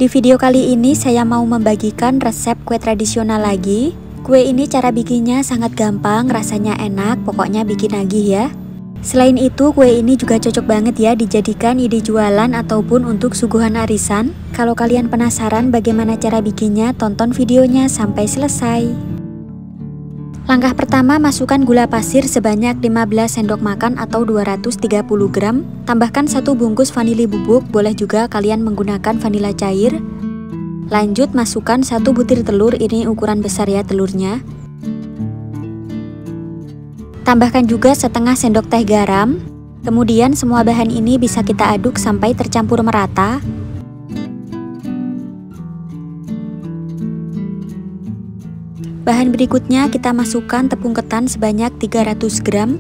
Di video kali ini saya mau membagikan resep kue tradisional lagi. Kue ini cara bikinnya sangat gampang, rasanya enak, pokoknya bikin lagi ya. Selain itu, kue ini juga cocok banget ya dijadikan ide jualan ataupun untuk suguhan arisan. Kalau kalian penasaran bagaimana cara bikinnya, tonton videonya sampai selesai. Langkah pertama, masukkan gula pasir sebanyak 15 sendok makan atau 230 gram. Tambahkan 1 bungkus vanili bubuk, boleh juga kalian menggunakan vanila cair. Lanjut masukkan 1 butir telur, ini ukuran besar ya telurnya. Tambahkan juga setengah sendok teh garam. Kemudian semua bahan ini bisa kita aduk sampai tercampur merata. Bahan berikutnya kita masukkan tepung ketan sebanyak 300 gram.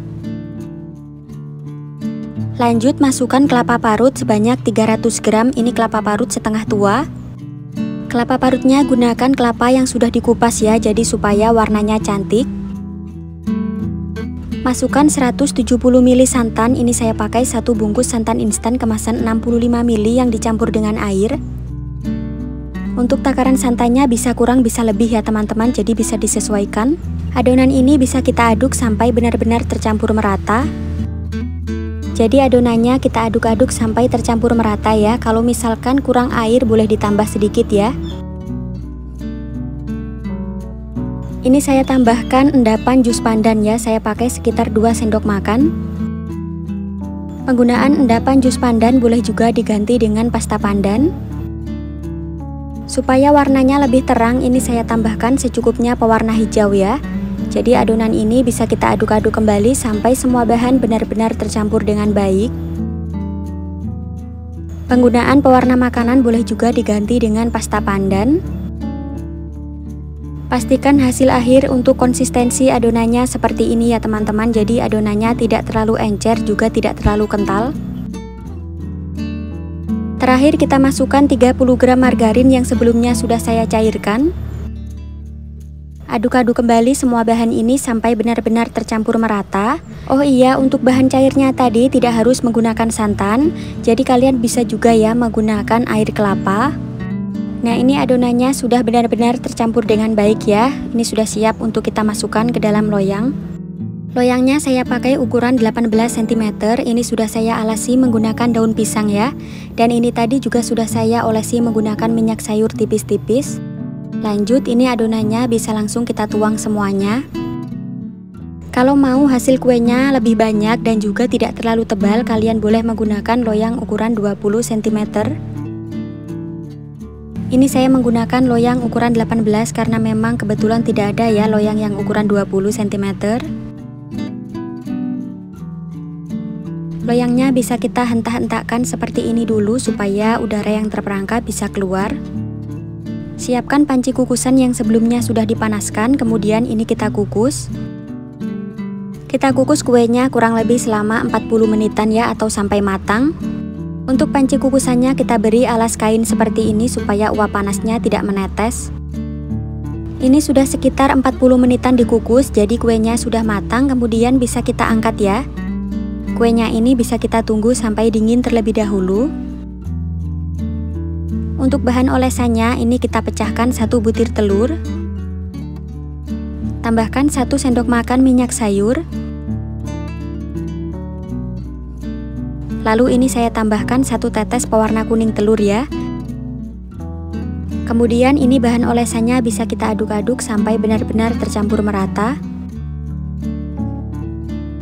Lanjut masukkan kelapa parut sebanyak 300 gram, ini kelapa parut setengah tua. Kelapa parutnya gunakan kelapa yang sudah dikupas ya, jadi supaya warnanya cantik. Masukkan 170 ml santan, ini saya pakai 1 bungkus santan instan kemasan 65 ml yang dicampur dengan air. Untuk takaran santannya bisa kurang bisa lebih ya teman-teman, jadi bisa disesuaikan. Adonan ini bisa kita aduk sampai benar-benar tercampur merata. Jadi adonannya kita aduk-aduk sampai tercampur merata ya. Kalau misalkan kurang air boleh ditambah sedikit ya. Ini saya tambahkan endapan jus pandan ya, saya pakai sekitar 2 sendok makan. Penggunaan endapan jus pandan boleh juga diganti dengan pasta pandan. Supaya warnanya lebih terang, ini saya tambahkan secukupnya pewarna hijau ya. Jadi adonan ini bisa kita aduk-aduk kembali sampai semua bahan benar-benar tercampur dengan baik. Penggunaan pewarna makanan boleh juga diganti dengan pasta pandan. Pastikan hasil akhir untuk konsistensi adonannya seperti ini ya teman-teman. Jadi adonannya tidak terlalu encer juga tidak terlalu kental. Terakhir kita masukkan 30 gram margarin yang sebelumnya sudah saya cairkan. Aduk-aduk kembali semua bahan ini sampai benar-benar tercampur merata. Oh iya, untuk bahan cairnya tadi tidak harus menggunakan santan. Jadi kalian bisa juga ya menggunakan air kelapa. Nah ini adonannya sudah benar-benar tercampur dengan baik ya. Ini sudah siap untuk kita masukkan ke dalam loyang. Loyangnya saya pakai ukuran 18 cm, ini sudah saya alasi menggunakan daun pisang ya. Dan ini tadi juga sudah saya olesi menggunakan minyak sayur tipis-tipis. Lanjut ini adonannya bisa langsung kita tuang semuanya. Kalau mau hasil kuenya lebih banyak dan juga tidak terlalu tebal, kalian boleh menggunakan loyang ukuran 20 cm. Ini saya menggunakan loyang ukuran 18 karena memang kebetulan tidak ada ya loyang yang ukuran 20 cm. Loyangnya bisa kita hentak-hentakkan seperti ini dulu supaya udara yang terperangkap bisa keluar. Siapkan panci kukusan yang sebelumnya sudah dipanaskan, kemudian ini kita kukus. Kita kukus kuenya kurang lebih selama 40 menitan ya atau sampai matang. Untuk panci kukusannya kita beri alas kain seperti ini supaya uap panasnya tidak menetes. Ini sudah sekitar 40 menitan dikukus, jadi kuenya sudah matang, kemudian bisa kita angkat ya. Kuenya ini bisa kita tunggu sampai dingin terlebih dahulu. Untuk bahan olesannya ini kita pecahkan 1 butir telur. Tambahkan 1 sendok makan minyak sayur. Lalu ini saya tambahkan 1 tetes pewarna kuning telur ya. Kemudian ini bahan olesannya bisa kita aduk-aduk sampai benar-benar tercampur merata.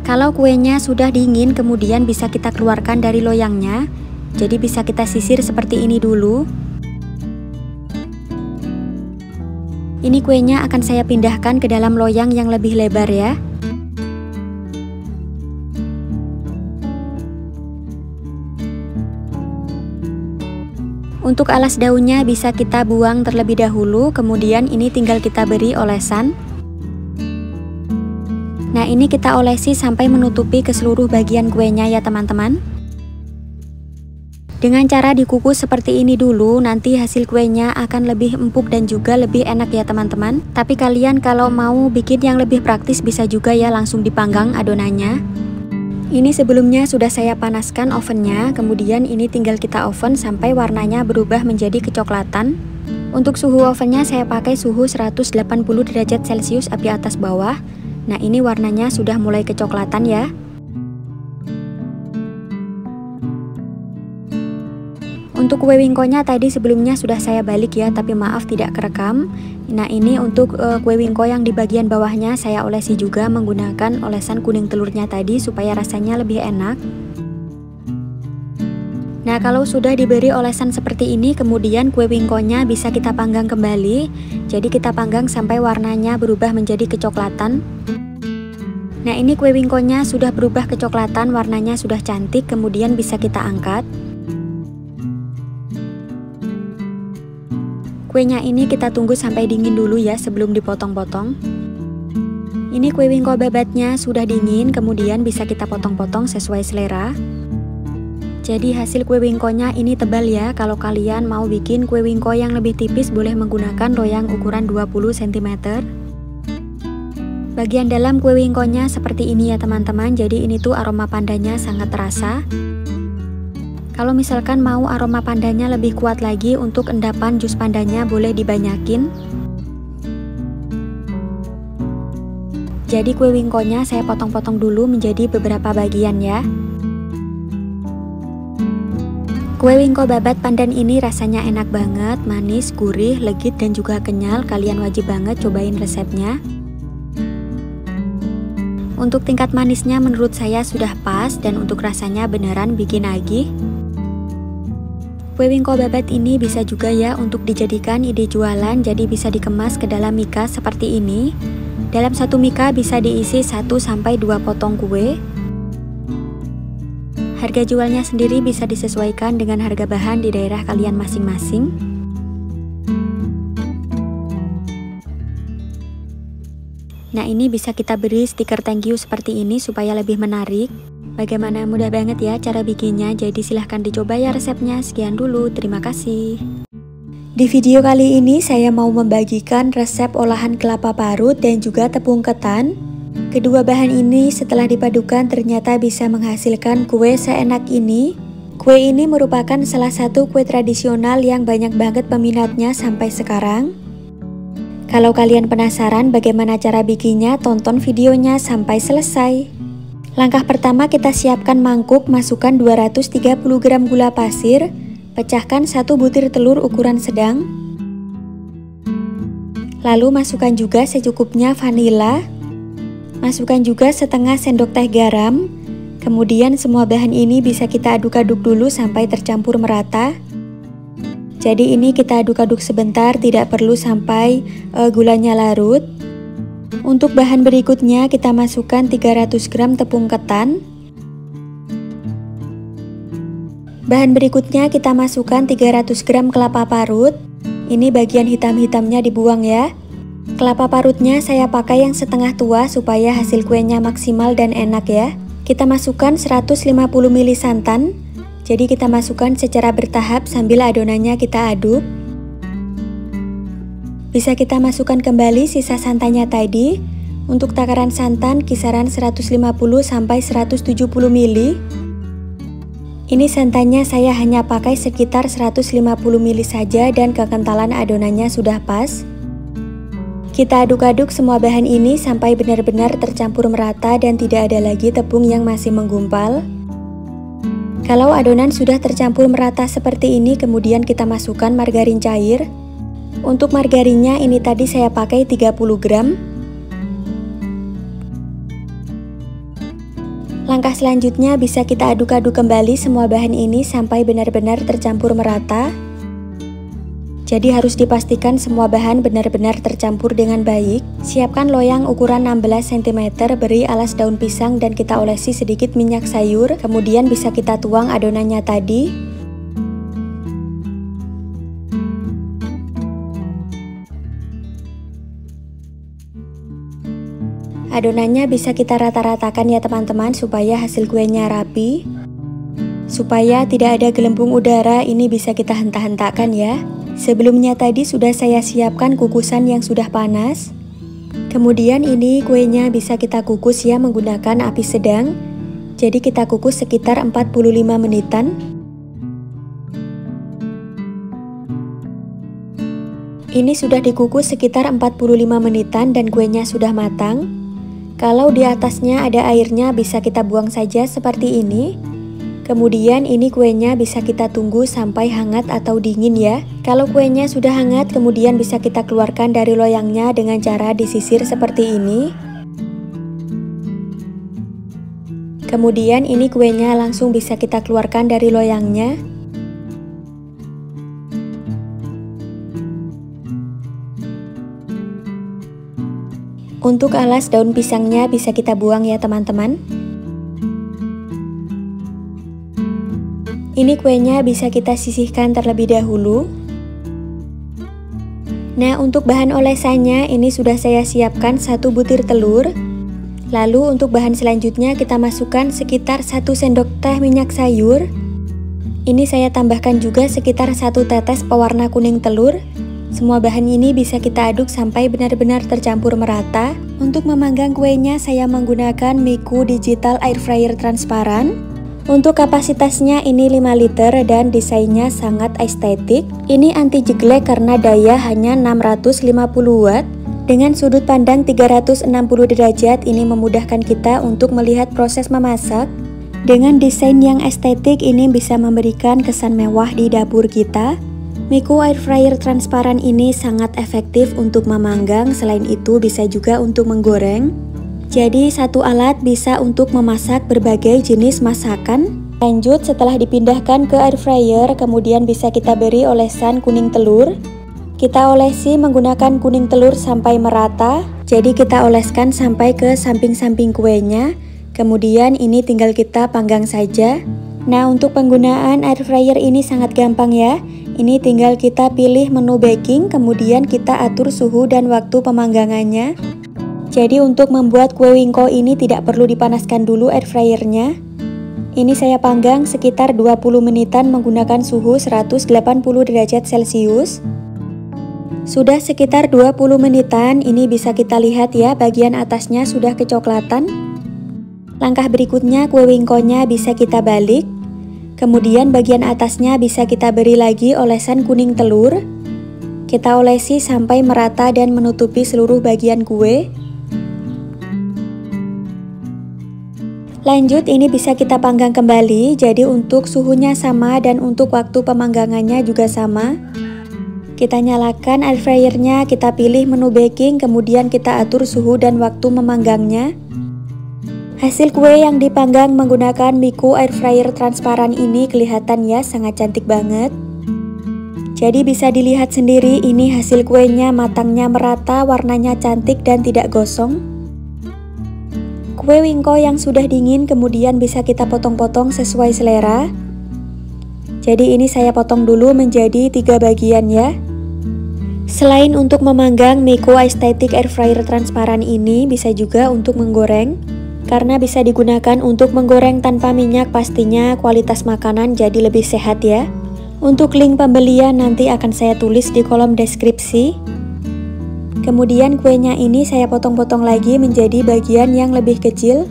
Kalau kuenya sudah dingin, kemudian bisa kita keluarkan dari loyangnya. Jadi bisa kita sisir seperti ini dulu. Ini kuenya akan saya pindahkan ke dalam loyang yang lebih lebar ya. Untuk alas daunnya bisa kita buang terlebih dahulu, kemudian ini tinggal kita beri olesan. Nah ini kita olesi sampai menutupi ke seluruh bagian kuenya ya teman-teman. Dengan cara dikukus seperti ini dulu, nanti hasil kuenya akan lebih empuk dan juga lebih enak ya teman-teman. Tapi kalian kalau mau bikin yang lebih praktis bisa juga ya langsung dipanggang adonannya. Ini sebelumnya sudah saya panaskan ovennya, kemudian ini tinggal kita oven sampai warnanya berubah menjadi kecoklatan. Untuk suhu ovennya saya pakai suhu 180 derajat Celcius api atas bawah. Nah, ini warnanya sudah mulai kecoklatan ya. Untuk kue wingkonya tadi sebelumnya sudah saya balik ya, tapi maaf tidak kerekam. Nah, ini untuk kue wingko yang di bagian bawahnya saya olesi juga menggunakan olesan kuning telurnya tadi supaya rasanya lebih enak. Nah, kalau sudah diberi olesan seperti ini, kemudian kue wingkonya bisa kita panggang kembali. Jadi kita panggang sampai warnanya berubah menjadi kecoklatan. Nah, ini kue wingkonya sudah berubah kecoklatan, warnanya sudah cantik, kemudian bisa kita angkat. Kuenya ini kita tunggu sampai dingin dulu ya sebelum dipotong-potong. Ini kue wingko babatnya sudah dingin, kemudian bisa kita potong-potong sesuai selera. Jadi hasil kue wingkonya ini tebal ya. Kalau kalian mau bikin kue wingko yang lebih tipis boleh menggunakan loyang ukuran 20 cm. Bagian dalam kue wingkonya seperti ini ya teman-teman. Jadi ini tuh aroma pandanya sangat terasa. Kalau misalkan mau aroma pandanya lebih kuat lagi, untuk endapan jus pandanya boleh dibanyakin. Jadi kue wingkonya saya potong-potong dulu menjadi beberapa bagian ya. Kue wingko babat pandan ini rasanya enak banget, manis, gurih, legit, dan juga kenyal. Kalian wajib banget cobain resepnya. Untuk tingkat manisnya menurut saya sudah pas, dan untuk rasanya beneran bikin nagih. Kue wingko babat ini bisa juga ya untuk dijadikan ide jualan, jadi bisa dikemas ke dalam mika seperti ini. Dalam satu mika bisa diisi 1-2 potong kue. Harga jualnya sendiri bisa disesuaikan dengan harga bahan di daerah kalian masing-masing. Nah, ini bisa kita beri stiker thank you seperti ini supaya lebih menarik. Bagaimana, mudah banget ya cara bikinnya, jadi silahkan dicoba ya resepnya. Sekian dulu, terima kasih. Di video kali ini saya mau membagikan resep olahan kelapa parut dan juga tepung ketan. Kedua bahan ini setelah dipadukan ternyata bisa menghasilkan kue seenak ini. Kue ini merupakan salah satu kue tradisional yang banyak banget peminatnya sampai sekarang. Kalau kalian penasaran bagaimana cara bikinnya, tonton videonya sampai selesai. Langkah pertama, kita siapkan mangkuk, masukkan 230 gram gula pasir, pecahkan 1 butir telur ukuran sedang. Lalu masukkan juga secukupnya vanila. Masukkan juga setengah sendok teh garam. Kemudian semua bahan ini bisa kita aduk-aduk dulu sampai tercampur merata. Jadi ini kita aduk-aduk sebentar, tidak perlu sampai gulanya larut. Untuk bahan berikutnya kita masukkan 300 gram tepung ketan. Bahan berikutnya kita masukkan 300 gram kelapa parut. Ini bagian hitam-hitamnya dibuang ya. Kelapa parutnya saya pakai yang setengah tua supaya hasil kuenya maksimal dan enak ya. Kita masukkan 150 ml santan. Jadi kita masukkan secara bertahap sambil adonannya kita aduk. Bisa kita masukkan kembali sisa santannya tadi. Untuk takaran santan kisaran 150 sampai 170 ml. Ini santannya saya hanya pakai sekitar 150 ml saja dan kekentalan adonannya sudah pas. Kita aduk-aduk semua bahan ini sampai benar-benar tercampur merata dan tidak ada lagi tepung yang masih menggumpal. Kalau adonan sudah tercampur merata seperti ini, kemudian kita masukkan margarin cair. Untuk margarinnya ini tadi saya pakai 30 gram. Langkah selanjutnya bisa kita aduk-aduk kembali semua bahan ini sampai benar-benar tercampur merata. Jadi harus dipastikan semua bahan benar-benar tercampur dengan baik. Siapkan loyang ukuran 16 cm, beri alas daun pisang dan kita olesi sedikit minyak sayur. Kemudian bisa kita tuang adonannya tadi. Adonannya bisa kita rata-ratakan ya teman-teman supaya hasil kuenya rapi. Supaya tidak ada gelembung udara, ini bisa kita hentak-hentakkan ya. Sebelumnya tadi sudah saya siapkan kukusan yang sudah panas. Kemudian ini kuenya bisa kita kukus ya menggunakan api sedang. Jadi kita kukus sekitar 45 menitan. Ini sudah dikukus sekitar 45 menitan dan kuenya sudah matang. Kalau di atasnya ada airnya bisa kita buang saja seperti ini. Kemudian ini kuenya bisa kita tunggu sampai hangat atau dingin ya. Kalau kuenya sudah hangat, kemudian bisa kita keluarkan dari loyangnya dengan cara disisir seperti ini. Kemudian ini kuenya langsung bisa kita keluarkan dari loyangnya. Untuk alas daun pisangnya bisa kita buang ya teman-teman. Ini kuenya bisa kita sisihkan terlebih dahulu. Nah, untuk bahan olesannya ini sudah saya siapkan 1 butir telur. Lalu untuk bahan selanjutnya kita masukkan sekitar 1 sendok teh minyak sayur. Ini saya tambahkan juga sekitar 1 tetes pewarna kuning telur. Semua bahan ini bisa kita aduk sampai benar-benar tercampur merata. Untuk memanggang kuenya saya menggunakan Miku Digital Air Fryer transparan. Untuk kapasitasnya ini 5 liter dan desainnya sangat estetik. Ini anti jeglek karena daya hanya 650 watt. Dengan sudut pandang 360 derajat ini memudahkan kita untuk melihat proses memasak. Dengan desain yang estetik ini bisa memberikan kesan mewah di dapur kita. Miku Air Fryer transparan ini sangat efektif untuk memanggang, selain itu bisa juga untuk menggoreng. Jadi satu alat bisa untuk memasak berbagai jenis masakan. Lanjut, setelah dipindahkan ke air fryer, kemudian bisa kita beri olesan kuning telur. Kita olesi menggunakan kuning telur sampai merata. Jadi kita oleskan sampai ke samping-samping kuenya. Kemudian ini tinggal kita panggang saja. Nah, untuk penggunaan air fryer ini sangat gampang ya. Ini tinggal kita pilih menu baking, kemudian kita atur suhu dan waktu pemanggangannya. Jadi untuk membuat kue wingko ini tidak perlu dipanaskan dulu air fryernya. Ini saya panggang sekitar 20 menitan menggunakan suhu 180 derajat Celcius. Sudah sekitar 20 menitan, ini bisa kita lihat ya bagian atasnya sudah kecoklatan. Langkah berikutnya kue wingkonya bisa kita balik. Kemudian bagian atasnya bisa kita beri lagi olesan kuning telur. Kita olesi sampai merata dan menutupi seluruh bagian kue. Lanjut, ini bisa kita panggang kembali, jadi untuk suhunya sama dan untuk waktu pemanggangannya juga sama. Kita nyalakan air fryernya, kita pilih menu baking, kemudian kita atur suhu dan waktu memanggangnya. Hasil kue yang dipanggang menggunakan Miku Air Fryer transparan ini kelihatan ya sangat cantik banget. Jadi bisa dilihat sendiri ini hasil kuenya matangnya merata, warnanya cantik dan tidak gosong. Kue wingko yang sudah dingin kemudian bisa kita potong-potong sesuai selera. Jadi ini saya potong dulu menjadi 3 bagian ya. Selain untuk memanggang, Miku Aesthetic Air Fryer transparan ini bisa juga untuk menggoreng. Karena bisa digunakan untuk menggoreng tanpa minyak, pastinya kualitas makanan jadi lebih sehat ya. Untuk link pembelian nanti akan saya tulis di kolom deskripsi. Kemudian kuenya ini saya potong-potong lagi menjadi bagian yang lebih kecil.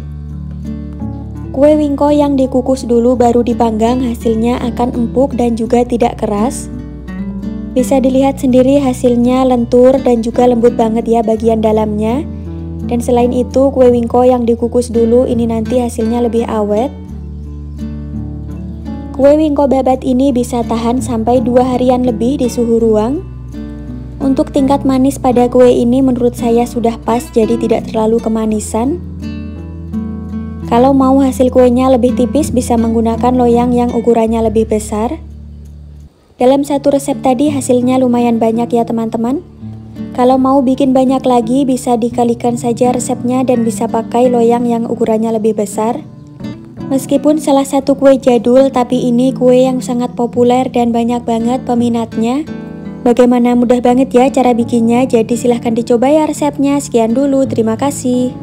Kue wingko yang dikukus dulu baru dipanggang hasilnya akan empuk dan juga tidak keras. Bisa dilihat sendiri hasilnya lentur dan juga lembut banget ya bagian dalamnya. Dan selain itu kue wingko yang dikukus dulu ini nanti hasilnya lebih awet. Kue wingko babat ini bisa tahan sampai 2 harian lebih di suhu ruang. Untuk tingkat manis pada kue ini menurut saya sudah pas, jadi tidak terlalu kemanisan. Kalau mau hasil kuenya lebih tipis bisa menggunakan loyang yang ukurannya lebih besar. Dalam satu resep tadi hasilnya lumayan banyak ya teman-teman. Kalau mau bikin banyak lagi bisa dikalikan saja resepnya dan bisa pakai loyang yang ukurannya lebih besar. Meskipun salah satu kue jadul, tapi ini kue yang sangat populer dan banyak banget peminatnya. Bagaimana, mudah banget ya cara bikinnya, jadi silahkan dicoba ya resepnya. Sekian dulu, terima kasih.